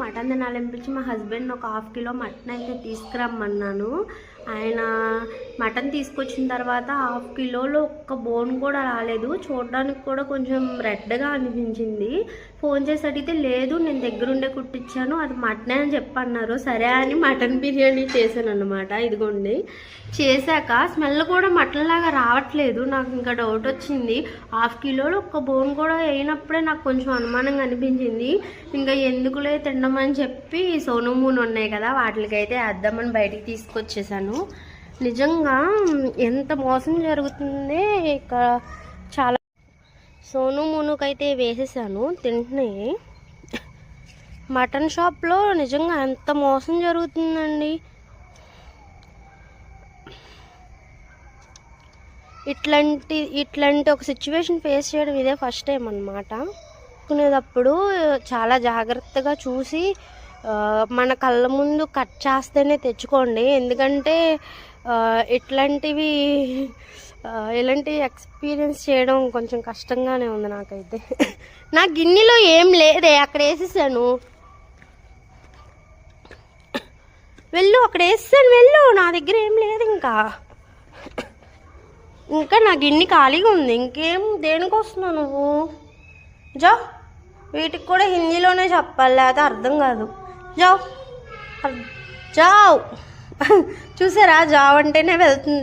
Mutton తినాలనిపించి మా husband ఒక 1/2 kilo mutton అయితే తీసుకురమ్మన్నాను. ఆయన మటన్ తీసుకొచ్చిన తర్వాత 1/2 కిలోలో ఒక్క బోన్ కూడా రాలేదు. చూడడానికి కూడా కొంచెం రెడ్గా అనిపించింది. ఫోన్ చేసి అడిగితే లేదు నేను దగ్గరుండే కుట్టించాను, అది మటనే అని చెప్పన్నారు. సరే అని మటన్ బిర్యానీ చేశాను అనమాట. ఇదిగోండి చేశాక స్మెల్ కూడా మటన్ లాగా రావట్లేదు. నాకు ఇంకా డౌట్ వచ్చింది. 1/2 కిలోలో ఒక్క బోన్ కూడా వేయినప్పుడే నాకు కొంచెం అనుమానంగా అనిపించింది. ఇంకా ఎందుకులే తినడం అని చెప్పి సోను మూన్ ఉన్నాయి కదా వాటికైతే వేద్దామని బయటికి తీసుకొచ్చేసాను. నిజంగా ఎంత మోసం జరుగుతుంది ఇక్కడ. చాలా సోను మూనుకైతే వేసేసాను తింటున్నాయి. మటన్ షాప్లో నిజంగా ఎంత మోసం జరుగుతుందండి. ఇట్లాంటి ఒక సిచ్యువేషన్ ఫేస్ చేయడం ఇదే ఫస్ట్ టైం అన్నమాట. కొనేటప్పుడు చాలా జాగ్రత్తగా చూసి మన కళ్ళ ముందు కట్ చేస్తేనే తెచ్చుకోండి. ఎందుకంటే ఇలాంటి ఎక్స్పీరియన్స్ చేయడం కొంచెం కష్టంగానే ఉంది నాకైతే. నా గిన్నెలో ఏం లేదే, అక్కడ వేసేసాను. వెళ్ళు, అక్కడ వేసేసాను, వెళ్ళు. నా దగ్గర ఏం లేదు ఇంకా నా గిన్నె ఖాళీగా ఉంది. ఇంకేం దేనికి వస్తున్నావు నువ్వు? జావ్, వీటికి కూడా హిందీలోనే చెప్పాలి, లేకపోతే అర్థం కాదు. జావ్ జావ్ చూసారా, జావ్ అంటేనే వెళ్తుంది.